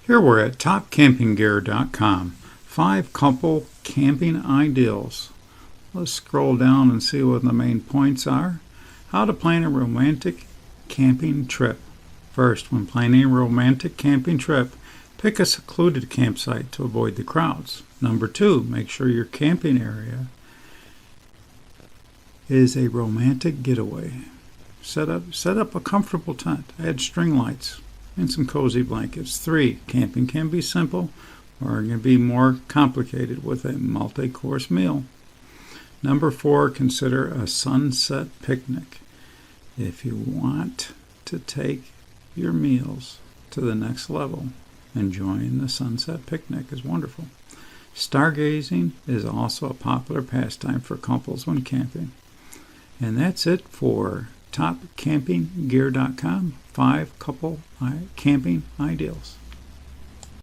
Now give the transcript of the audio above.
Here we're at TopCampingGear.com. 5 couple camping ideals. Let's scroll down and see what the main points are. How to plan a romantic camping trip. First, when planning a romantic camping trip, pick a secluded campsite to avoid the crowds. Number 2, make sure your camping area is a romantic getaway. Set up a comfortable tent. Add string lights and some cozy blankets. 3, camping can be simple or it can be more complicated with a multi-course meal. Number 4, consider a sunset picnic. If you want to take your meals to the next level, enjoying the sunset picnic is wonderful. Stargazing is also a popular pastime for couples when camping. And that's it for TopCampingGear.com. 5 couple camping ideals.